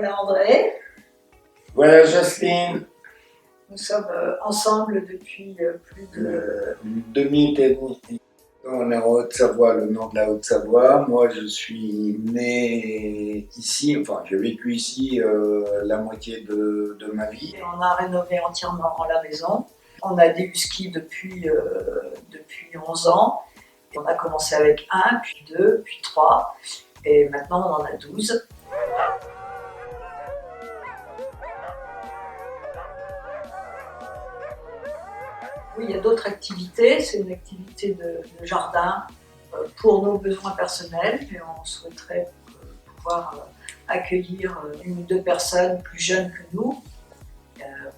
Voilà André, Voilà Jocelyne, nous sommes ensemble depuis plus de... une demi-demie. On est en Haute-Savoie, le nord de la Haute-Savoie. Moi, je suis né ici, enfin, j'ai vécu ici la moitié de ma vie. Et on a rénové entièrement la maison. On a des huskies depuis 11 ans. Et on a commencé avec 1, puis 2, puis 3. Et maintenant, on en a 12. Oui, il y a d'autres activités. C'est une activité de jardin pour nos besoins personnels. Mais on souhaiterait pouvoir accueillir une ou deux personnes plus jeunes que nous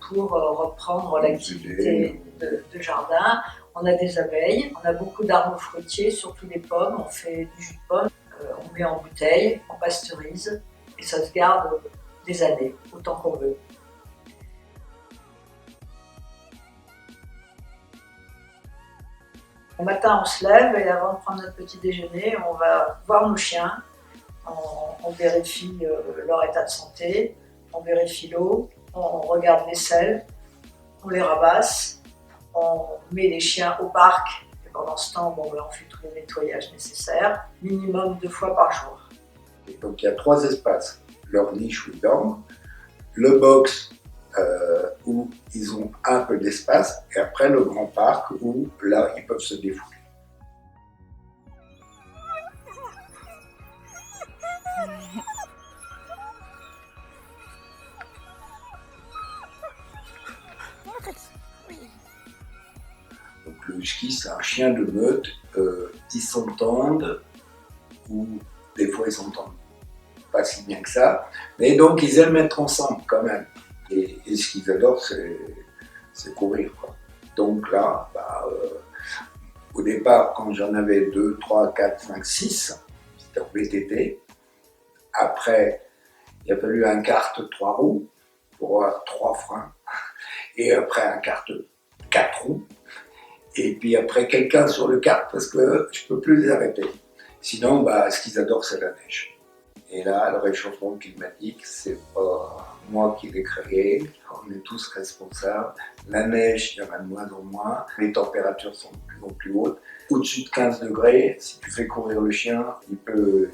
pour reprendre l'activité de jardin. On a des abeilles, on a beaucoup d'arbres fruitiers, surtout des pommes. On fait du jus de pomme, on met en bouteille, on pasteurise et ça se garde des années, autant qu'on veut. Le matin, on se lève et avant de prendre notre petit déjeuner, on va voir nos chiens. On vérifie leur état de santé, on vérifie l'eau, on regarde les selles, on les ramasse, on met les chiens au parc et pendant ce temps, on fait tous les nettoyages nécessaires, minimum 2 fois par jour. Et donc il y a 3 espaces, leur niche où ils dorment, le box où ils ont un peu d'espace, et après le grand parc où là ils peuvent se défouler. Donc le husky, c'est un chien de meute, ils s'entendent, ou des fois ils s'entendent pas si bien que ça, mais donc ils aiment être ensemble quand même. Et ce qu'ils adorent, c'est courir, quoi. Donc là, au départ, quand j'en avais 2, 3, 4, 5, 6, c'était en VTT. Après, il a fallu un kart 3 roues pour avoir 3 freins. Et après, un kart 4 roues. Et puis après, quelqu'un sur le kart parce que je ne peux plus les arrêter. Sinon, ce qu'ils adorent, c'est la neige. Et là, le réchauffement climatique, c'est pas moi qui l'ai créé. On est tous responsables. La neige, il y en a de moins en moins. Les températures sont de plus en plus hautes. Au-dessus de 15 degrés, si tu fais courir le chien, il peut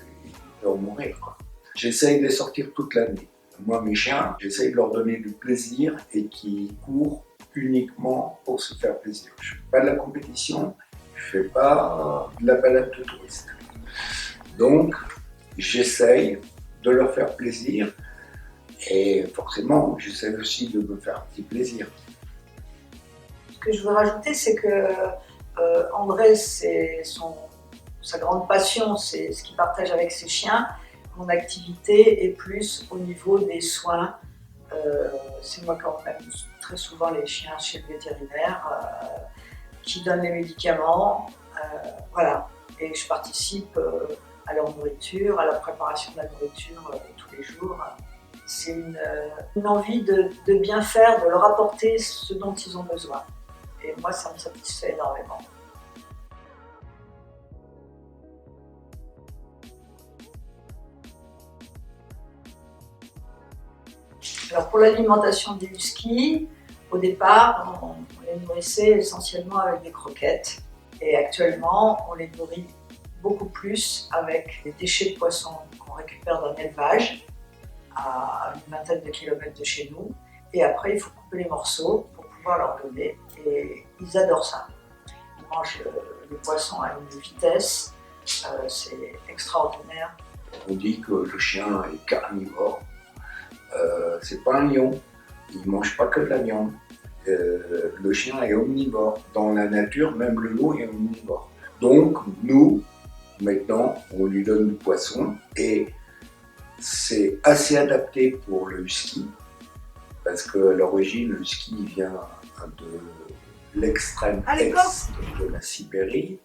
en mourir, quoi. J'essaye de les sortir toute l'année. Moi, mes chiens, j'essaye de leur donner du plaisir et qu'ils courent uniquement pour se faire plaisir. Je ne fais pas de la compétition, je ne fais pas de la balade de touriste. Donc, j'essaye de leur faire plaisir et forcément, j'essaie aussi de me faire un petit plaisir. Ce que je veux rajouter, c'est que André, sa grande passion, c'est ce qu'il partage avec ses chiens. Mon activité est plus au niveau des soins. C'est moi qui emmène très souvent les chiens chez le vétérinaire, qui donne les médicaments. Voilà. Et je participe à leur nourriture, à la préparation de la nourriture tous les jours. C'est une envie de bien faire, de leur apporter ce dont ils ont besoin. Et moi, ça me satisfait énormément. Alors pour l'alimentation des huskies, au départ, on les nourrissait essentiellement avec des croquettes. Et actuellement, on les nourrit beaucoup plus avec les déchets de poissons qu'on récupère d'un élevage à une vingtaine de kilomètres de chez nous. Et après, il faut couper les morceaux pour pouvoir leur donner. Et ils adorent ça. Ils mangent les poissons à une vitesse, c'est extraordinaire. On dit que le chien est carnivore. C'est pas un lion, il ne mange pas que de la viande. Le chien est omnivore. Dans la nature, même le loup est omnivore. Donc, nous, maintenant, on lui donne du poisson et c'est assez adapté pour le husky parce qu'à l'origine, le husky vient de l'extrême est de la Sibérie.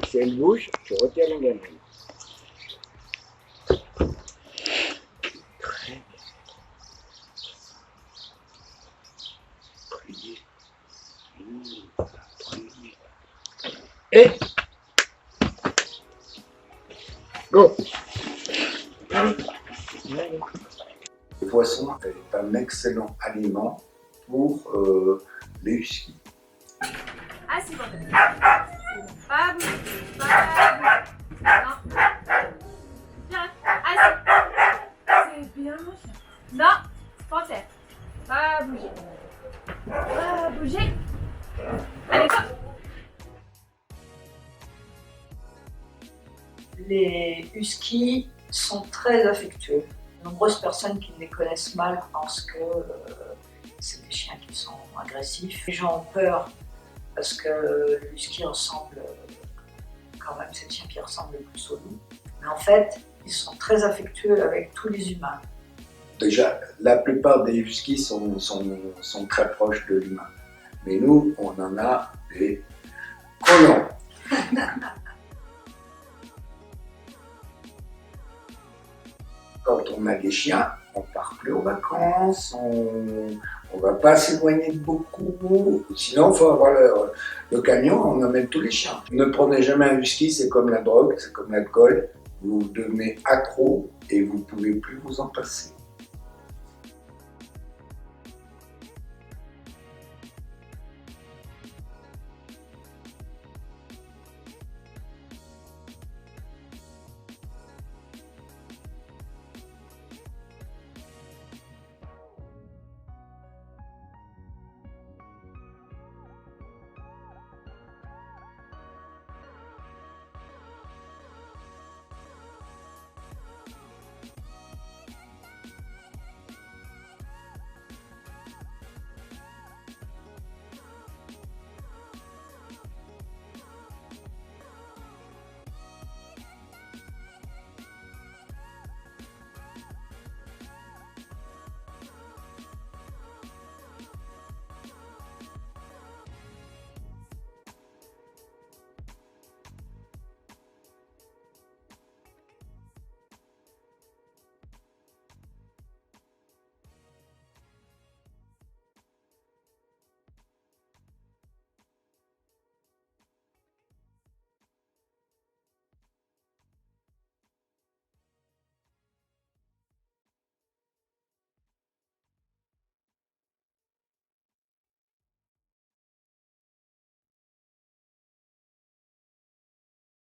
Si elle bouge, tu retires la gamelle. Et go. Allez. Le poisson est un excellent aliment pour les huskies. Ah, c'est bon. Pas bouger. Pas bouger. Non. Viens. Ah, c'est bien, mon chien. Non, panthère. Pas bouger. Pas bouger. Allez, go. Les huskies sont très affectueux. De nombreuses personnes qui les connaissent mal pensent que c'est des chiens qui sont agressifs. Les gens ont peur parce que le husky ressemble quand même, c'est le chien qui ressemble le plus au loup. Mais en fait, ils sont très affectueux avec tous les humains. Déjà, la plupart des huskies sont très proches de l'humain. Mais nous, on en a des colons. Quand on a des chiens, on part plus aux vacances, on va pas s'éloigner de beaucoup. Sinon, il faut avoir le camion, on emmène tous les chiens. Ne prenez jamais un husky, c'est comme la drogue, c'est comme l'alcool. Vous devenez accro et vous ne pouvez plus vous en passer.